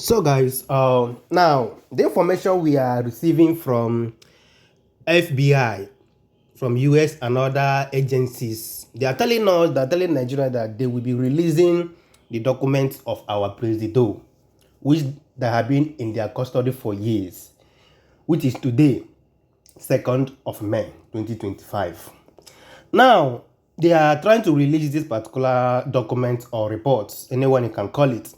So, guys, now the information we are receiving from FBI, from US and other agencies, they are telling us, they're telling Nigeria that they will be releasing the documents of our president, which they have been in their custody for years, which is today, 2nd of May 2025. Now, they are trying to release this particular document or reports, anyone you can call it.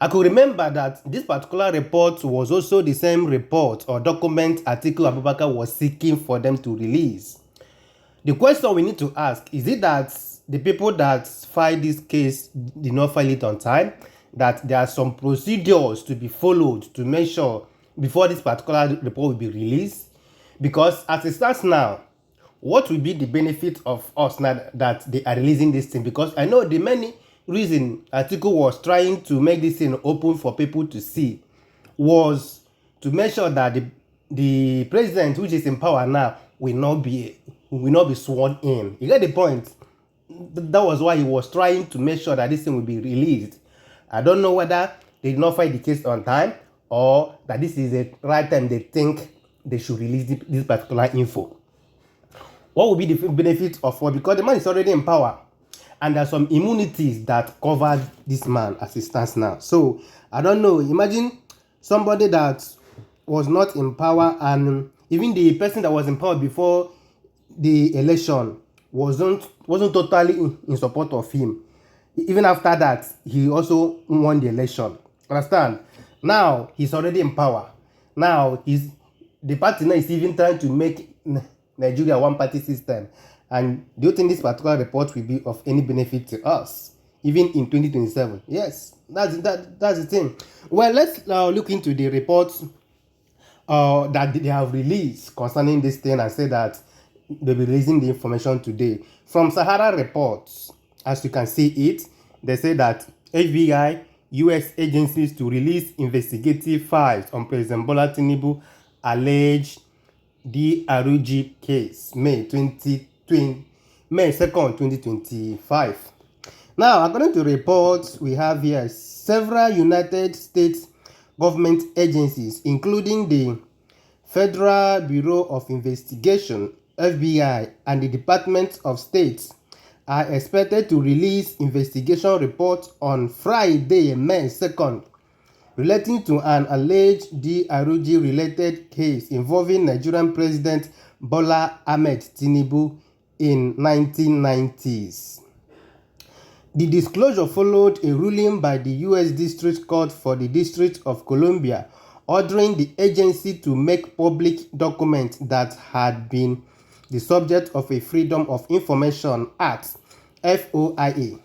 I could remember that this particular report was also the same report or document Atiku Abubakar was seeking for them to release. The question we need to ask, is it that the people that filed this case did not file it on time? That there are some procedures to be followed to make sure before this particular report will be released? Because as it stands now, what will be the benefit of us now that they are releasing this thing? Because I know the many reason Atiku was trying to make this thing open for people to see was to make sure that the president, which is in power now, will not be sworn in. You get the point? That was why he was trying to make sure that this thing will be released. I don't know whether they did not fight the case on time or that this is the right time they think they should release this particular info. What will be the benefit of what? Because the man is already in power and there are some immunities that cover this man as he stands now. So I don't know. Imagine somebody that was not in power, and even the person that was in power before the election wasn't totally in support of him. Even after that, he also won the election. Understand? Now he's already in power. Now the party now is even trying to make Nigeria one-party system. And do you think this particular report will be of any benefit to us, even in 2027? Yes, that's the thing. Well, let's look into the reports that they have released concerning this thing and say that they'll be releasing the information today. From Sahara Reports, as you can see it, they say that FBI, US agencies to release investigative files on President Bola Tinubu alleged reg0rds case, May 2nd, 2025. Now, according to reports we have here, several United States government agencies, including the Federal Bureau of Investigation, FBI, and the Department of State, are expected to release investigation reports on Friday, May 2nd, relating to an alleged reg-related case involving Nigerian President Bola Ahmed Tinubu in 1990s. The disclosure followed a ruling by the U.S. District Court for the District of Columbia ordering the agency to make public documents that had been the subject of a Freedom of Information Act (FOIA)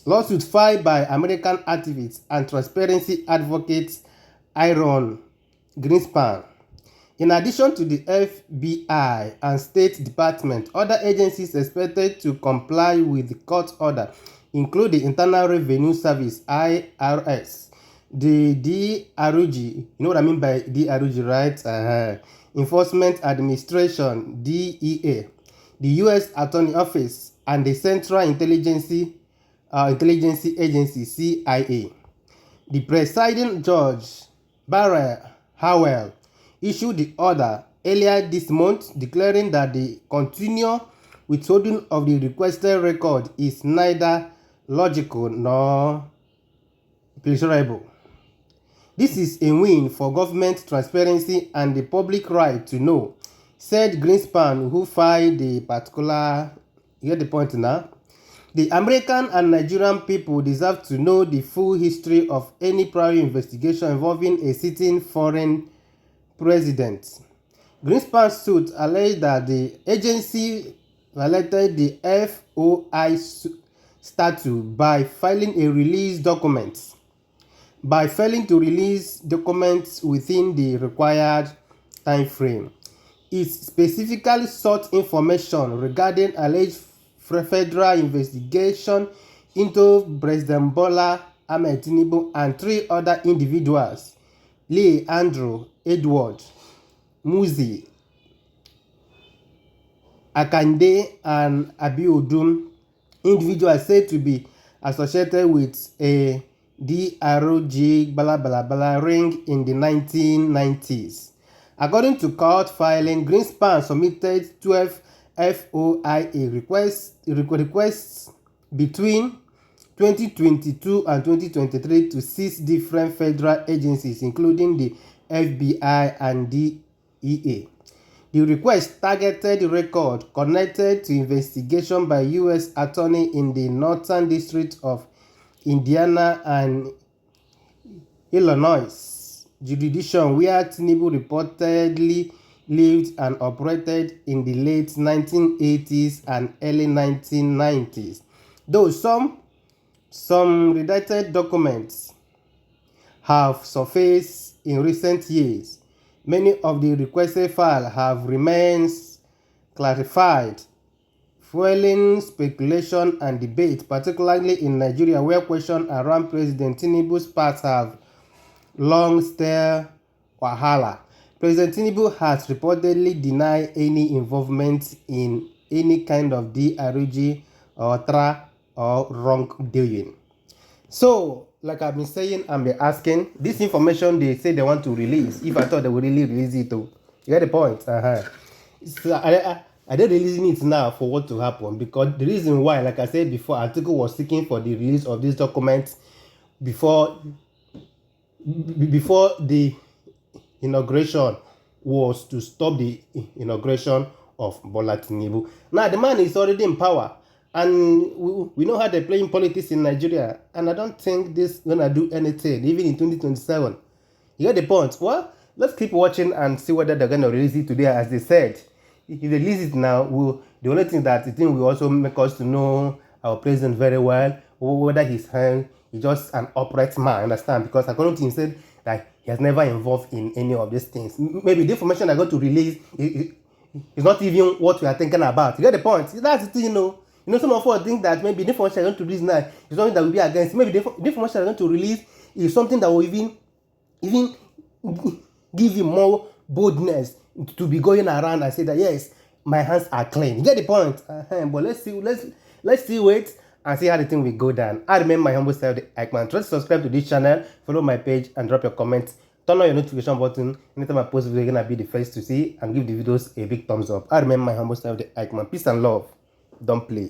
lawsuit filed by American activist and transparency advocate Aaron Greenspan. In addition to the FBI and State Department, other agencies expected to comply with the court order include the Internal Revenue Service (IRS), the DRG, you know what I mean by DRG, right? Enforcement Administration (DEA), the U.S. Attorney Office, and the Central Intelligence Agency (CIA). The presiding judge, Barry Howell, issued the order earlier this month declaring that the continued withholding of the requested record is neither logical nor pleasurable. This is a win for government transparency and the public right to know, said Greenspan, who filed the particular. You get the point now? The American and Nigerian people deserve to know the full history of any prior investigation involving a sitting foreign president. Greenspan's suit alleged that the agency violated the FOI statute by failing to release documents within the required time frame. It specifically sought information regarding alleged federal investigation into President Bola Ahmed Tinubu and three other individuals, Lee Andrew, Edward, Muzi, Akande, and Abiodun, individuals said to be associated with a DRG blah blah blah ring in the 1990s. According to court filing, Greenspan submitted 12 FOIA requests between 2022 and 2023 to 6 different federal agencies, including the FBI and DEA. The request targeted records connected to investigation by U.S. Attorney in the Northern District of Indiana and Illinois jurisdiction, where Tinubu reportedly lived and operated in the late 1980s and early 1990s. Though some redacted documents have surfaced in recent years, many of the requested files have remained classified, fueling speculation and debate, particularly in Nigeria, where questions around President Tinubu's past have long stirred wahala. President Tinubu has reportedly denied any involvement in any kind of DRG or TRA or wrongdoing. So, like I've been saying and been asking, this information they say they want to release, if I thought they would really release it too. You get the point? So I don't releasing it now for what to happen, because the reason why, like I said before, Atiku was seeking for the release of these documents before the inauguration was to stop the inauguration of Bola Tinubu. Now the man is already in power, and we know how they're playing politics in Nigeria, and I don't think this is gonna do anything, even in 2027. You get the point? Well, let's keep watching and see whether they're gonna release it today, as they said. If they release it now, the only thing that I think will also make us to know our president very well, whether he's just an upright man, understand? Because according to him, said that he has never involved in any of these things. Maybe the information they're going to release is not even what we are thinking about. You get the point? That's the thing, you know. Some of us think that maybe the information they're going to release now is something that will be against. Maybe the information they're going to release is something that will even give you more boldness to be going around and say that yes, my hands are clean. You get the point? But let's see, wait and see how the thing will go down. I remain my humble self, the Eichmann. Try to subscribe to this channel, follow my page, and drop your comments. Turn on your notification button. Anytime I post video, you're gonna be the first to see, and give the videos a big thumbs up. I remain my humble self, the Eichmann. Peace and love. Don't play.